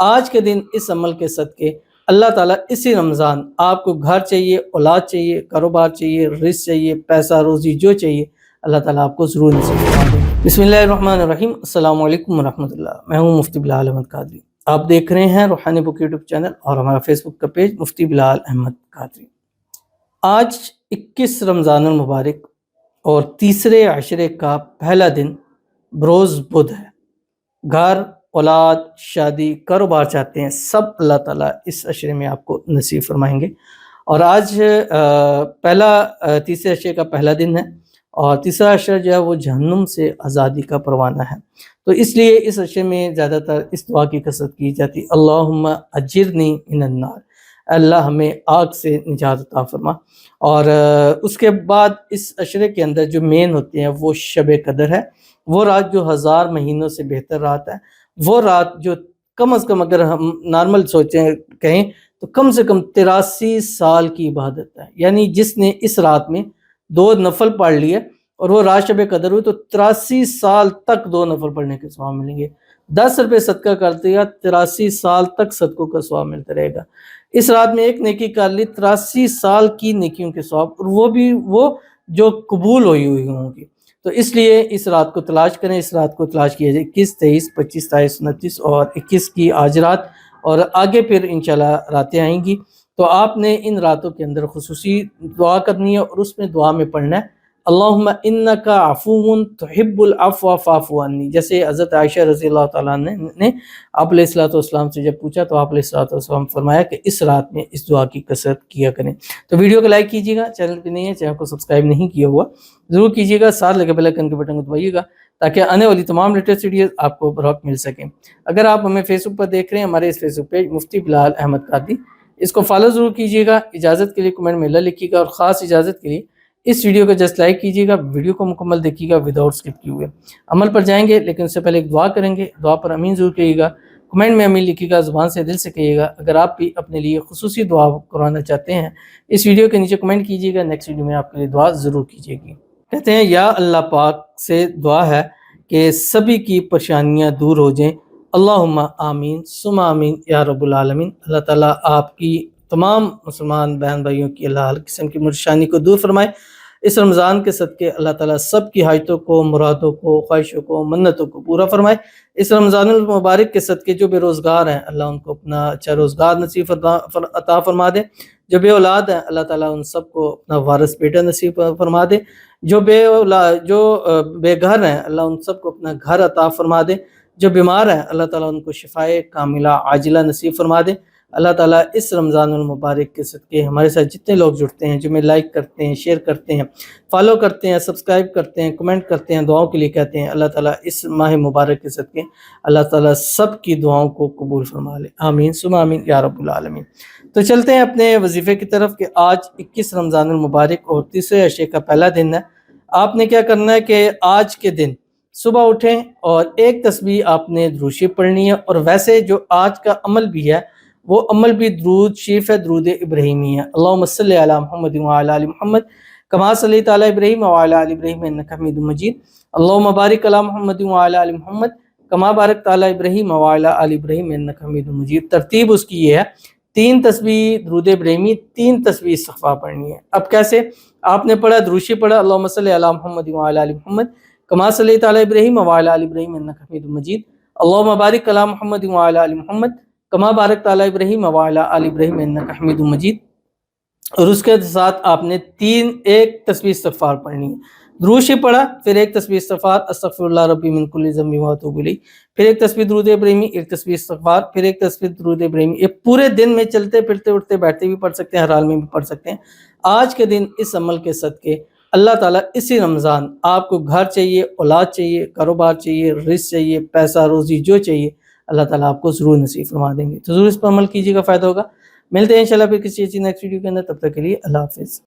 آج کے دن اس عمل کے صدقے اللہ تعالیٰ اسی رمضان آپ کو گھر چاہیے، اولاد چاہیے، کاروبار چاہیے، رزق چاہیے، پیسہ روزی جو چاہیے، اللہ تعالیٰ آپ کو ضرور نصیب فرما دیں گے۔ بسم اللہ الرحمن الرحیم۔ السلام علیکم ورحمۃ اللہ۔ میں ہوں مفتی بلال احمد قادری۔ آپ دیکھ رہے ہیں روحانی بک یوٹیوب چینل اور ہمارا فیس بک کا پیج مفتی بلال احمد قادری۔ آج 21 رمضان المبارک اور تیسرے عشرے کا پہلا دن بروز بدھ ہے۔ گھر، اولاد، شادی، کاروبار چاہتے ہیں سب اللہ تعالیٰ اس عشرے میں آپ کو نصیب فرمائیں گے۔ اور آج تیسرے عشرے کا پہلا دن ہے اور تیسرا عشرہ جو ہے وہ جہنم سے آزادی کا پروانہ ہے، تو اس لیے اس عشرے میں زیادہ تر اس دعا کی کثرت کی جاتی، اللہم اجرنی من النار، اللہ ہمیں آگ سے نجات عطا فرما۔ اور اس کے بعد اس عشرے کے اندر جو مین ہوتے ہیں وہ شب قدر ہے، وہ رات جو 1000 مہینوں سے بہتر رات ہے، وہ رات جو کم از کم اگر ہم نارمل سوچیں کہیں تو کم سے کم 83 سال کی عبادت ہے، یعنی جس نے اس رات میں 2 نفل پڑھ لیے اور وہ رات شب قدر ہوئی تو 83 سال تک 2 نفل پڑھنے کے ثواب ملیں گے۔ 10 روپے صدقہ کر دیا 83 سال تک صدقوں کا ثواب ملتا رہے گا۔ اس رات میں ایک نیکی کر لی 83 سال کی نیکیوں کے ثواب، اور وہ بھی وہ جو قبول ہوئی ہوں گی۔ تو اس لیے اس رات کو تلاش کریں، اس رات کو تلاش کیا جائے 21، 23، 25، 27، 29 اور 21 کی آج رات، اور آگے پھر انشاءاللہ راتیں آئیں گی۔ تو آپ نے ان راتوں کے اندر خصوصی دعا کرنی ہے اور اس میں دعا میں پڑھنا ہے اللہم انکا عفو تحب العفو فاعف عنی، جیسے حضرت عائشہ رضی اللہ تعالیٰ نے آپ علیہ الصلوۃ والسلام سے جب پوچھا تو آپ علیہ الصلوۃ والسلام فرمایا کہ اس رات میں اس دعا کی کثرت کیا کریں۔ تو ویڈیو کو لائک کیجیے گا، چینل پہ نہیں ہے چینل کو سبسکرائب نہیں کیا ہوا ضرور کیجیے گا، ساتھ لگے بیل آئیکن کے بٹن کو دبائیے گا تاکہ آنے والی تمام لیٹسٹ ویڈیوز آپ کو بروقت مل سکیں۔ اگر آپ ہمیں فیس بک پر دیکھ رہے ہیں، ہمارے اس فیس بک پیج مفتی بلال احمد قادری، اس کو فالو ضرور کیجیے گا۔ اجازت کے لیے کمنٹ میں اللہ لکھیے گا، اور خاص اجازت کے لیے اس ویڈیو کو جسٹ لائک کیجیے گا، ویڈیو کو مکمل دیکھیے گا وداؤٹ اسکپ کیے ہوئے۔ عمل پر جائیں گے لیکن اس سے پہلے ایک دعا کریں گے، دعا پر امین ضرور کہیے گا، کمنٹ میں امین لکھیے گا، زبان سے دل سے کہیے گا۔ اگر آپ بھی اپنے لیے خصوصی دعا کروانا چاہتے ہیں اس ویڈیو کے نیچے کمنٹ کیجیے گا، نیکسٹ ویڈیو میں آپ کے لیے دعا ضرور کیجیے گی۔ کہتے ہیں یا اللہ پاک سے دعا ہے کہ سبھی کی پریشانیاں دور ہو جائیں، اللہم آمین ثم آمین یا رب العالمین۔ اللہ تعالیٰ آپ کی تمام مسلمان بہن بھائیوں کی اللہ ہر قسم کی پریشانی کو دور فرمائے۔ اس رمضان کے صدقے اللہ تعالیٰ سب کی حاجتوں کو، مرادوں کو، خواہشوں کو، منتوں کو پورا فرمائے۔ اس رمضان المبارک کے صدقے جو بے روزگار ہیں اللہ ان کو اپنا اچھا روزگار نصیب عطا فرما دے، جو بے اولاد ہیں اللہ تعالیٰ ان سب کو اپنا وارث بیٹا نصیب فرما دے، جو بے گھر ہیں اللہ ان سب کو اپنا گھر عطا فرما دے، جو بیمار ہیں اللہ تعالیٰ ان کو شفائے کاملہ عاجلہ نصیب فرما دے۔ اللہ تعالیٰ اس رمضان المبارک کے صدقے ہمارے ساتھ جتنے لوگ جڑتے ہیں، جو میں لائک کرتے ہیں، شیئر کرتے ہیں، فالو کرتے ہیں، سبسکرائب کرتے ہیں، کمنٹ کرتے ہیں، دعاؤں کے لیے کہتے ہیں، اللہ تعالیٰ اس ماہ مبارک کے صدقے اللہ تعالیٰ سب کی دعاؤں کو قبول فرما لے، آمین ثم آمین یا رب العالمین۔ تو چلتے ہیں اپنے وظیفے کی طرف کہ آج 21 رمضان المبارک اور تیسرے عشرے کا پہلا دن ہے۔ آپ نے کیا کرنا ہے کہ آج کے دن صبح اٹھیں اور ایک تسبیح آپ نے درود شریف پڑھنی ہے، اور ویسے جو آج کا عمل بھی ہے وہ عمل بھی درود شریف ہے، درود ابراہیمی ہے، اللہم صلی علی محمد وعلی آل محمد کما صلیت علی ابراہیم وعلی آل ابراہیم انک حمید مجید، اللہم بارک علی محمد وعلی آل محمد کما بارکت علی ابراہیم وعلی آل ابراہیم انک حمید مجید۔ ترتیب اس کی یہ ہے 3 تسبیح درود ابراہیمی، 3 تسبیح استغفار پڑھنی ہے۔ اب کیسے؟ آپ نے پڑھا درود شریف پڑھا اللہم صلی علی محمد وعلی آل محمد کما صلیت علی ابراہیم وعلی آل ابراہیم انک حمید مجید، اللہم بارک علی محمد وعلی آل محمد کما بارکت علی ابراہیم وعلی آل ابراہیم انک حمید مجید، اور اس کے ساتھ آپ نے ایک تسبیح استغفار پڑھنی ہے۔ درود شریف پڑھا، پھر ایک تسبیح استغفار استغفر اللہ ربی من کل ذنب واتوب الیہ، پھر ایک تسبیح درود ابراہیمی، ایک تسبیح استغفار، پھر ایک تسبیح درود ابراہیمی۔ یہ پورے دن میں چلتے پھرتے اٹھتے بیٹھتے بھی پڑھ سکتے ہیں، ہر حال میں بھی پڑھ سکتے ہیں۔ آج کے دن اس عمل کے صدقے اللہ تعالیٰ اسی رمضان آپ کو گھر چاہیے، اولاد چاہیے، کاروبار چاہیے، رزق چاہیے، پیسہ روزی جو چاہیے اللہ تعالیٰ آپ کو ضرور نصیب فرما دیں گے۔ تو ضرور اس پر عمل کیجیے گا، فائدہ ہوگا۔ ملتے ہیں انشاءاللہ پھر کسی چیز نیکسٹ ویڈیو کے اندر، تب تک کے لیے اللہ حافظ۔